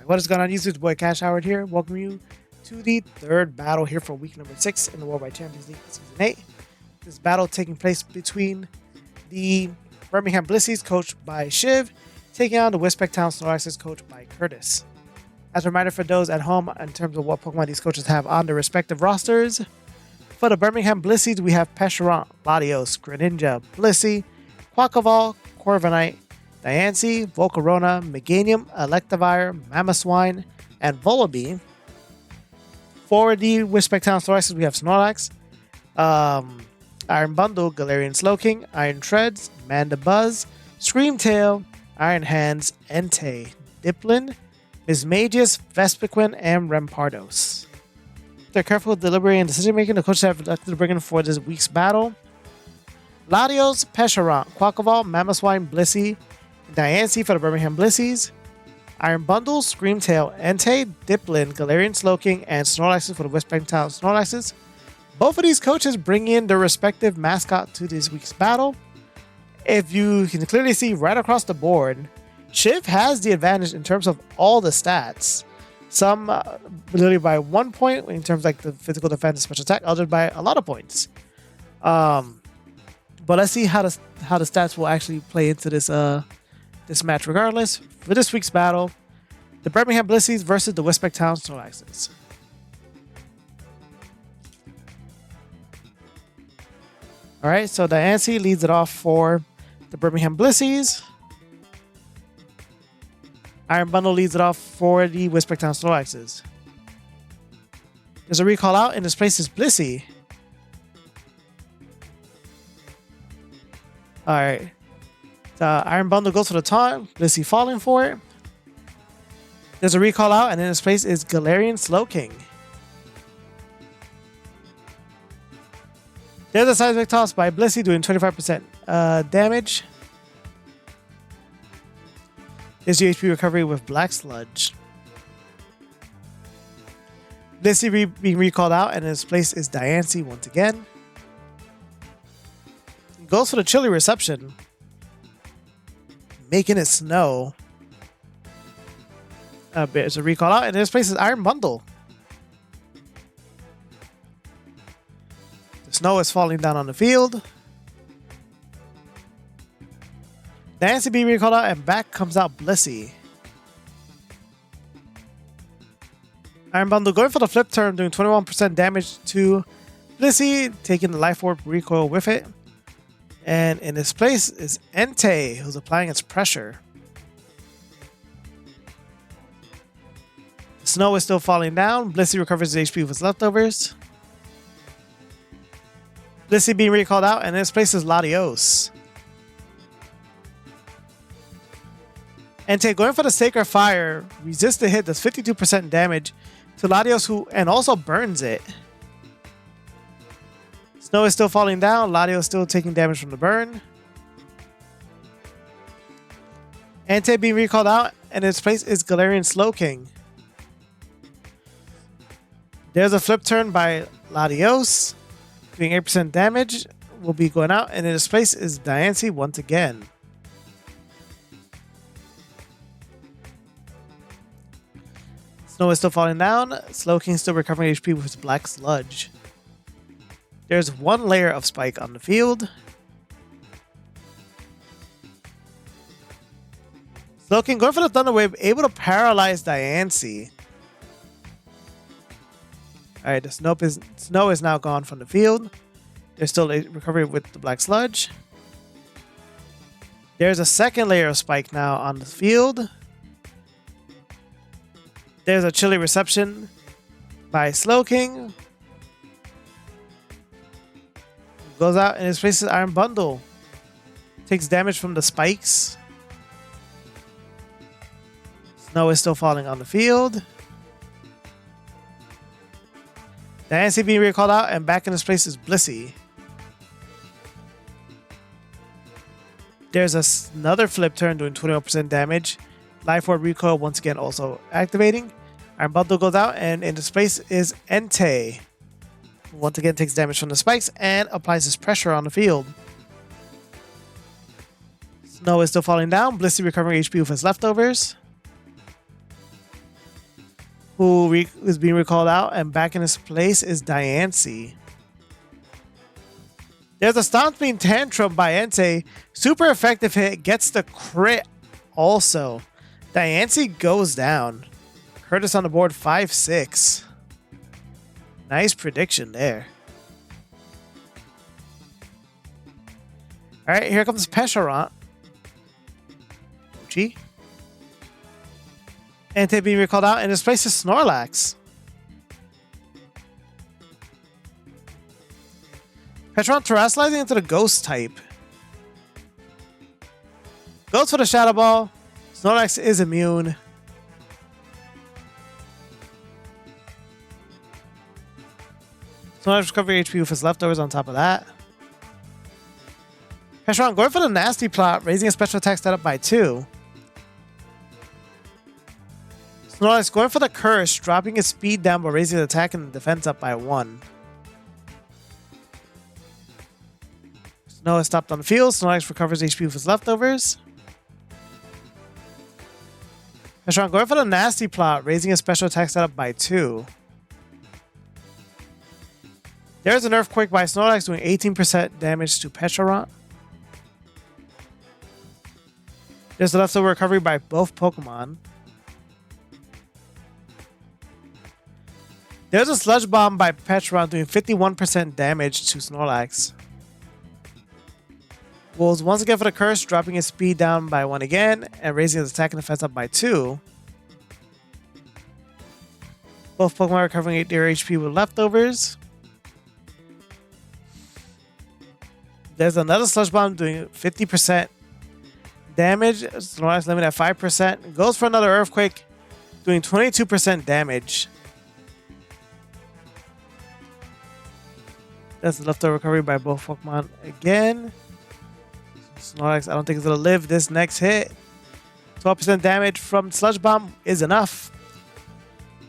What is going on, YouTube? It's boy Cash Howard here. Welcome you to the third battle here for week number 6 in the Worldwide Champions League Season 8. This battle taking place between the Birmingham Blisseys, coached by Shiv, taking on the Wisbech Snorlax, coached by Curtis. As a reminder for those at home, in terms of what Pokemon these coaches have on their respective rosters, for the Birmingham Blisseys, we have Pesharon, Latios, Greninja, Blissey, Quackleval, Corviknight, Diancie, Volcarona, Meganium, Electivire, Mamoswine, and Volibee. For the Wisbech Snorlax, we have Snorlax, Iron Bundle, Galarian Slowking, Iron Treads, Mandibuzz, Screamtail, Iron Hands, Entei, Diplin, Mismagius, Vespiquen, and Rampardos. They're careful, deliberate, and decision-making. The coaches have elected to bring in for this week's battle Latios, Pesharon, Quackleval, Mamoswine, Blissey, Diancie for the Birmingham Blisseys, Iron Bundle, Screamtail, Entei, Diplin, Galarian Slowking, and Snorlax for the Wisbech Snorlaxes. Both of these coaches bring in their respective mascot to this week's battle. If you can clearly see right across the board, Shiv has the advantage in terms of all the stats. Some literally by 1 point in terms of like the physical defense and special attack, others by a lot of points. But let's see how the stats will actually play into this match. Regardless, for this week's battle, the Birmingham Blisseys versus the Wisbech Snorlaxes. All right, so Diancie leads it off for the Birmingham Blisseys. Iron Bundle leads it off for the Wisbech Snorlaxes. There's a recall out, and this place is Blissey. Alright. The Iron Bundle goes for the taunt. Blissey falling for it. There's a recall out, and in this place is Galarian Slowking. There's a seismic toss by Blissey doing 25% damage. There's the HP recovery with Black Sludge. Blissey being recalled out, and in its place is Diancie once again. Goes for the chilly reception, making it snow. There's a recall out, and in its place is Iron Bundle. The snow is falling down on the field. Diancie being recalled out, and back comes out Blissey. Iron Bundle going for the flip turn, doing 21% damage to Blissey, taking the Life Orb recoil with it. And in this place is Entei, who's applying its pressure. The snow is still falling down. Blissey recovers his HP with his leftovers. Blissey being recalled out, and in this place is Latios. Entei going for the Sacred Fire, resists the hit, does 52% damage to Latios, who and also burns it. Snow is still falling down. Latios still taking damage from the burn. Entei being recalled out, and in its place is Galarian Slowking. There's a flip turn by Latios, doing 8% damage. Will be going out, and in its place is Diancie once again. Snow is still falling down. Slowking still recovering HP with his Black Sludge. There's one layer of Spike on the field. Slowking going for the Thunder Wave, able to paralyze Diancie. Alright, the snow is now gone from the field. There's still a recovery with the Black Sludge. There's a second layer of Spike now on the field. There's a chilly reception by Slowking. Goes out, and his place is Iron Bundle. Takes damage from the spikes. Snow is still falling on the field. Diancie being recalled out, and back in his place is Blissey. There's another flip turn doing 21% damage. Life Orb recoil once again also activating. Iron Bundle goes out, and in this place is Entei. Once again takes damage from the spikes and applies his pressure on the field. Snow is still falling down. Blissey recovering HP with his leftovers. who is being recalled out, and back in his place is Diancie. There's a Stomping Tantrum by Entei. Super effective hit, gets the crit also. Diancie goes down. Curtis on the board 5-6. Nice prediction there. Alright, here comes Pesharant. Mochi. Entei being recalled out, and his place is Snorlax. Pesharant terrestrializing into the Ghost type. Goes for the Shadow Ball. Snorlax is immune. Snorlax recovery HP with his leftovers on top of that. Pesharant going for the Nasty Plot, raising his special attack stat up by 2. Snorlax going for the Curse, dropping his speed down but raising his attack and defense up by 1. Snow is stopped on the field. Snorlax recovers HP with his leftovers. Pesharant going for the Nasty Plot, raising his special attack stat up by 2. There's an Earthquake by Snorlax doing 18% damage to Pesharant. There's a leftover recovery by both Pokemon. There's a Sludge Bomb by Pesharant doing 51% damage to Snorlax. Wolves once again for the Curse, dropping his speed down by 1 again, and raising his attack and defense up by 2. Both Pokemon recovering their HP with leftovers. There's another Sludge Bomb doing 50% damage. Snorlax limit at 5%. Goes for another Earthquake, doing 22% damage. That's the leftover recovery by both Pokemon again. Snorlax, I don't think it's going to live this next hit. 12% damage from Sludge Bomb is enough.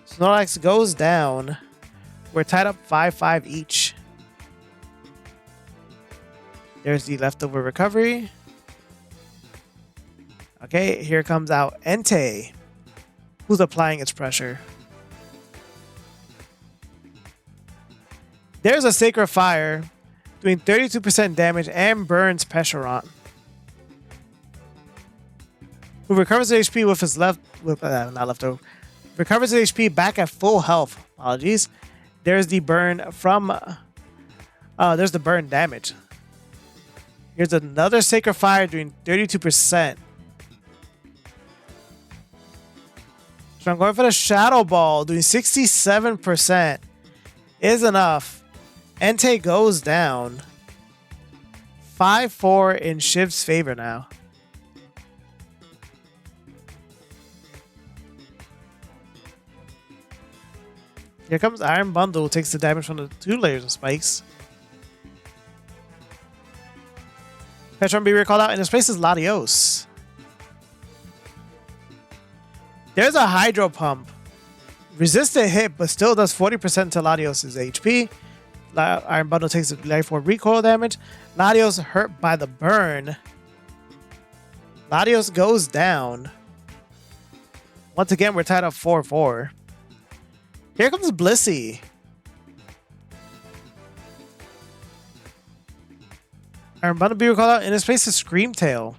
Snorlax goes down. We're tied up 5-5 each. There's the leftover recovery. Okay, here comes out Entei, who's applying its pressure. There's a Sacred Fire, doing 32% damage and burns Pesharant, who recovers his HP with his recovers his HP back at full health. Apologies. There's the burn from. There's the burn damage. Here's another Sacred Fire doing 32%. So I'm going for the Shadow Ball, doing 67%. Is enough. Entei goes down. 5-4 in Shiv's favor now. Here comes Iron Bundle, takes the damage from the 2 layers of spikes. Pesharant be recalled out, and his place is Latios. There's a Hydro Pump. Resistant hit, but still does 40% to Latios' HP. Iron Bundle takes the Life Orb recoil damage. Latios hurt by the burn. Latios goes down. Once again, we're tied up 4-4. Here comes Blissey. Iron Bundle be recalled out, in his place is Screamtail.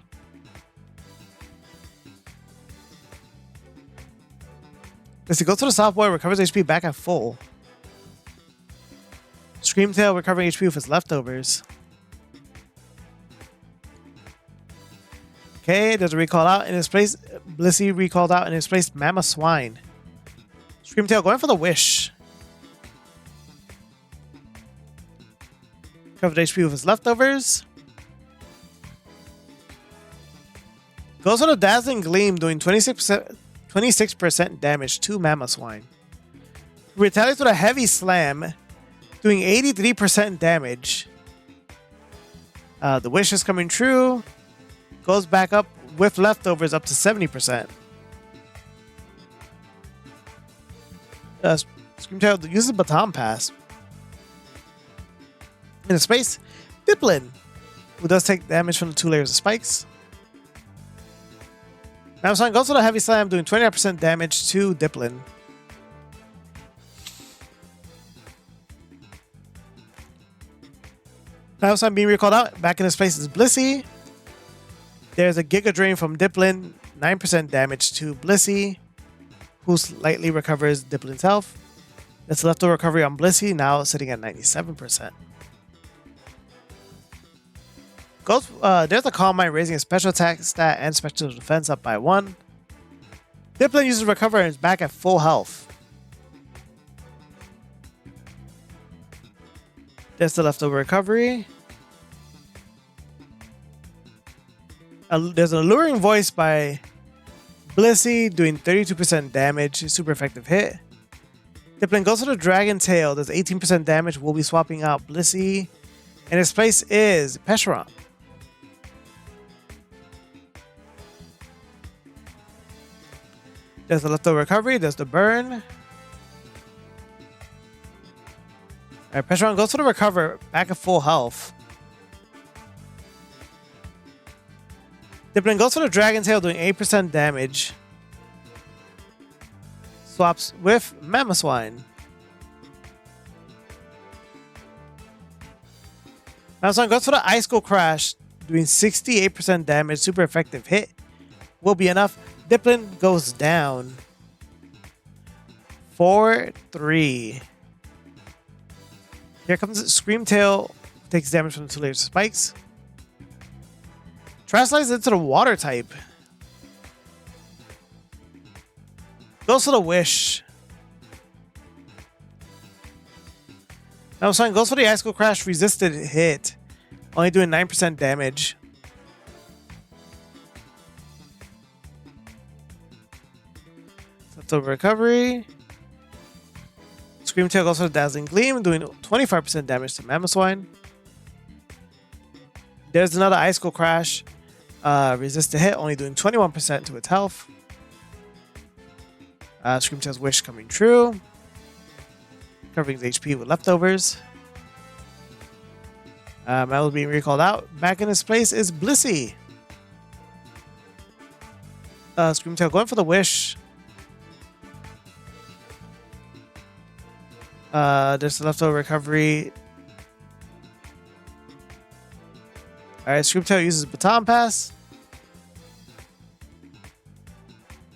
Blissey goes to the Soft Boy, recovers HP back at full. Screamtail recovering HP with his leftovers. Okay, there's a recall out in his place. Blissey recalled out in his place Mamoswine. Screamtail going for the Wish. Covered HP with his leftovers. Goes for the Dazzling Gleam, doing 26% damage to Mamoswine. Retaliates with a Heavy Slam, doing 83% damage. The Wish is coming true. Goes back up with leftovers up to 70%. Screamtail uses Baton Pass. In the space, Diplin, who does take damage from the 2 layers of spikes. Mamoswine goes for the Heavy Slam, doing 29% damage to Diplin. Now I'm being recalled out. Back in his place is Blissey. There's a Giga Drain from Diplin. 9% damage to Blissey, who slightly recovers Diplin's health. That's leftover recovery on Blissey, now sitting at 97%. There's a Calm Mind raising a special attack stat and special defense up by 1. Diplin uses recover and is back at full health. There's the leftover recovery. There's an alluring voice by Blissey doing 32% damage, super effective hit. Diplin goes for the Dragon Tail, does 18% damage. We'll be swapping out Blissey. And his place is Pesheron. There's the leftover recovery, there's the burn. Alright, Pesheron goes for the recover, back at full health. Diplin goes for the Dragon Tail, doing 8% damage. Swaps with Mamoswine. Mamoswine goes for the Ice Cold Crash, doing 68% damage. Super effective hit. Will be enough. Diplin goes down. 4-3. Here comes Screamtail. Takes damage from the 2 layers of spikes. Translates into the water type. Goes for the Wish. Mamoswine goes for the Ice Cold Crash resisted hit. Only doing 9% damage. Leftover recovery. Screamtail goes for the Dazzling Gleam, doing 25% damage to Mamoswine. There's another Ice Cold Crash. Resist the hit, only doing 21% to its health. Screamtail's Wish coming true. Covering his HP with leftovers. Mel being recalled out. Back in his place is Blissey. Screamtail going for the Wish. There's the leftover recovery. Alright, Screamtail uses Baton Pass.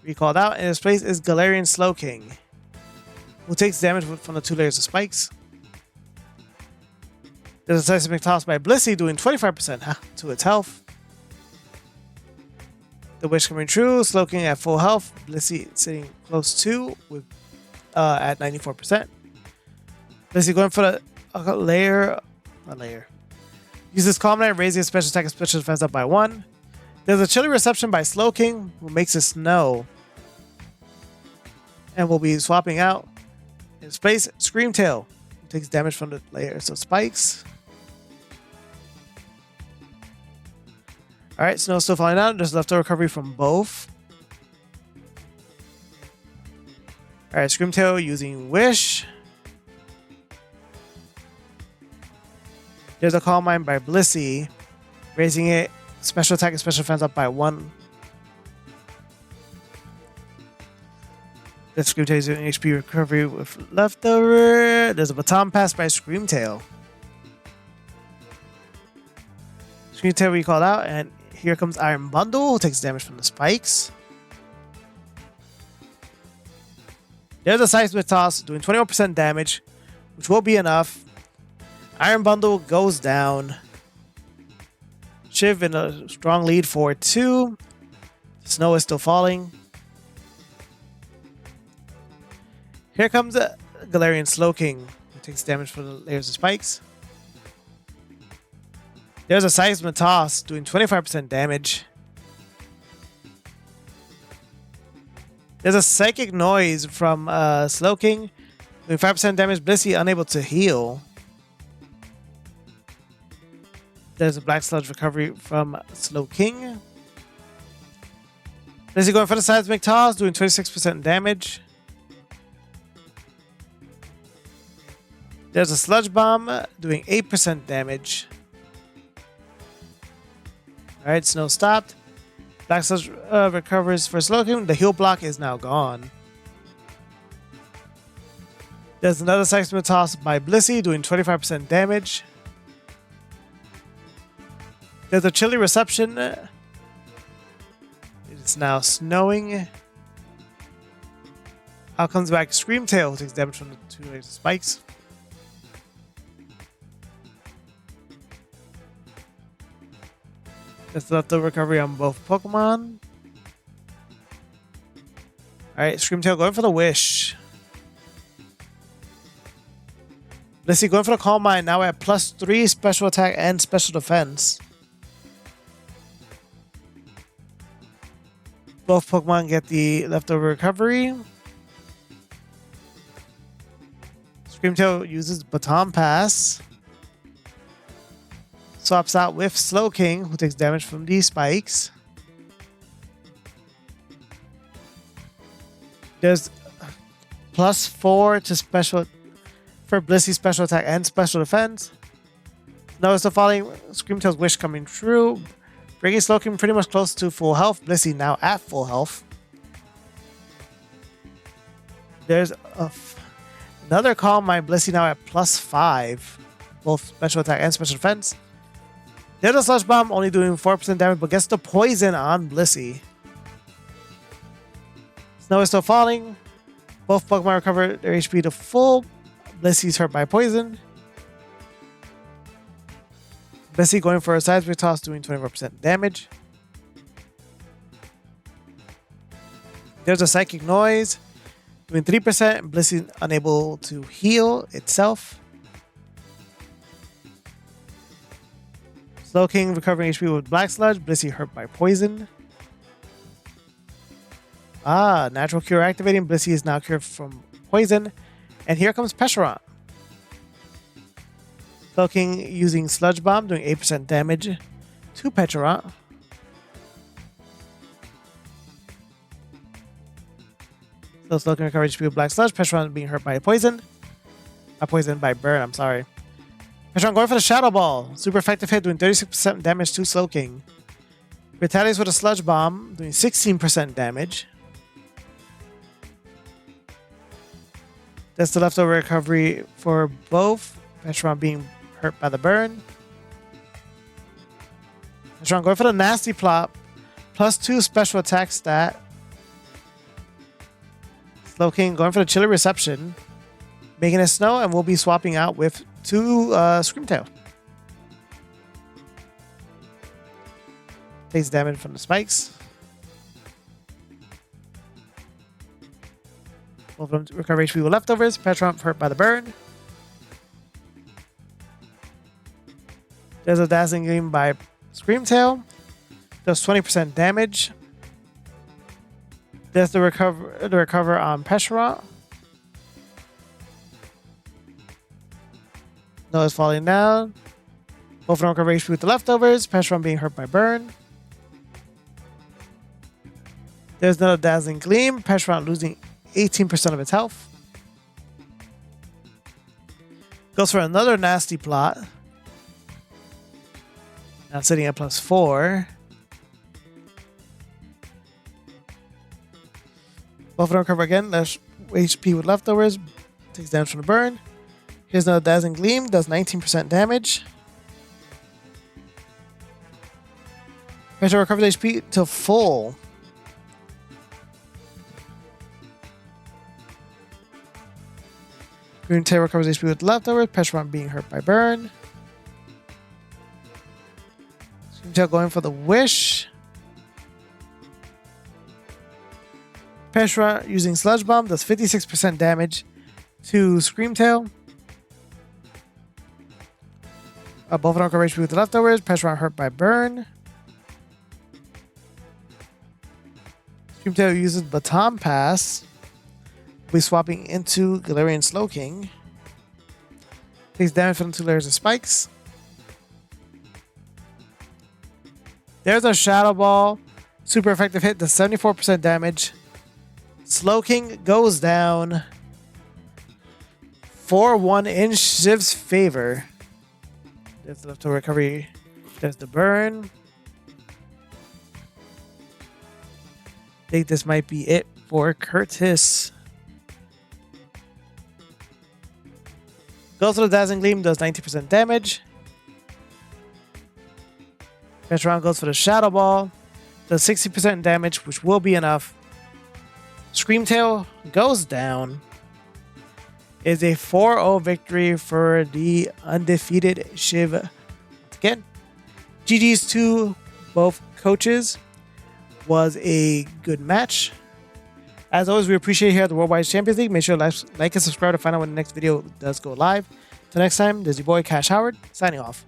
Recalled out. In his place is Galarian Slowking, who takes damage from the 2 layers of spikes. There's a Seismic Toss by Blissey, doing 25% to its health. The Wish coming true. Slowking at full health. Blissey sitting close to with at 94%. Blissey going for the layer. Uses Calm Night, raising his special attack and special defense up by 1. There's a Chilly Reception by Slowking, who makes it snow. And we'll be swapping out in his place Screamtail, who takes damage from the layers of spikes. Alright, Snow still falling out. There's leftover recovery from both. Alright, Screamtail using Wish. There's a Calm Mind by Blissey, raising it special attack and special defense up by 1. The Screamtail is doing HP recovery with leftover. There's a Baton Pass by Screamtail. Screamtail recalled out, and here comes Iron Bundle, who takes damage from the spikes. There's a Seismic Toss, doing 21% damage, which will be enough. Iron Bundle goes down. Shiv in a strong lead 4-2. Snow is still falling. Here comes Galarian Slowking, who takes damage from the layers of spikes. There's a Seismic Toss, doing 25% damage. There's a Psychic Noise from Slowking, doing 5% damage. Blissey unable to heal. There's a Black Sludge recovery from Slowking. Blissey going for the Seismic Toss, doing 26% damage. There's a Sludge Bomb doing 8% damage. Alright, Snow stopped. Black Sludge recovers for Slowking. The heal block is now gone. There's another Seismic Toss by Blissey doing 25% damage. There's a chilly reception. It's now snowing. Out comes back Screamtail, who takes damage from the 2 laser spikes. That's leftover recovery on both Pokemon. Alright, Screamtail going for the Wish. Blissey going for the Calm Mind. Now at +3 special attack and special defense. Both Pokemon get the leftover recovery. Screamtail uses Baton Pass. Swaps out with Slowking, who takes damage from these spikes. There's +4 to special for Blissey's special attack and special defense. Notice the following Screamtail's Wish coming true, bringing Slowking pretty much close to full health. Blissey now at full health. There's another Calm Mind. Blissey now at +5, both special attack and special defense. There's a Sludge Bomb only doing 4% damage, but gets the poison on Blissey. Snow is still falling. Both Pokemon recover their HP to full. Blissey's hurt by poison. Blissey going for a Seismic Toss, doing 24% damage. There's a Psychic Noise, doing 3%. Blissey unable to heal itself. Slowking recovering HP with Black Sludge. Blissey hurt by poison. Natural Cure activating. Blissey is now cured from poison. And here comes Pesheron. Slowking using Sludge Bomb, doing 8% damage to Pesheron. So Slowking recovering HP with Black Sludge. Pesheron being hurt by poison. Poisoned by burn, I'm sorry. Pesheron going for the Shadow Ball. Super effective hit, doing 36% damage to Slowking. Retaliates with a Sludge Bomb, doing 16% damage. That's the leftover recovery for both. Pesheron being hurt by the burn. Pesheron going for the Nasty Plot. +2 special attack stat. Slowking going for the Chilly Reception. Making it snow, and we'll be swapping out with 2 Screamtail. Takes damage from the spikes. Both of them recover HP with leftovers. Pesheron hurt by the burn. There's a Dazzling Gleam by Screamtail. Does 20% damage. There's the recover on Pesheron. No, it's falling down. Both of them recover HP with the leftovers. Pesheron being hurt by burn. There's another Dazzling Gleam. Pesheron losing 18% of its health. Goes for another Nasty Plot. Now sitting at +4. Both of them recover again. Less HP with leftovers. Takes damage from the burn. Here's another Dazzling Gleam. Does 19% damage. Pesheron recovers HP to full. Screamtail recovers HP with leftovers. Pesheron being hurt by burn. Screamtail going for the Wish. Pesheron using Sludge Bomb does 56% damage to Screamtail. Both of them recover HP with the leftovers. Pesheron hurt by burn. Screamtail uses Baton Pass. We'll be swapping into Galarian Slowking. Takes damage from 2 layers of spikes. There's a Shadow Ball. Super effective hit, does 74% damage. Slowking goes down 4-1 in Shiv's favor. There's the leftover recovery. There's the burn. I think this might be it for Curtis. Goes to the Dazzling Gleam, does 90% damage. Next round goes for the Shadow Ball. Does 60% damage, which will be enough. Screamtail goes down. Is a 4-0 victory for the undefeated Shiv. Again, GG's to both coaches. Was a good match. As always, we appreciate you here at the Worldwide Champions League. Make sure to like and subscribe to find out when the next video does go live. Till next time, this is your boy Cash Howard, signing off.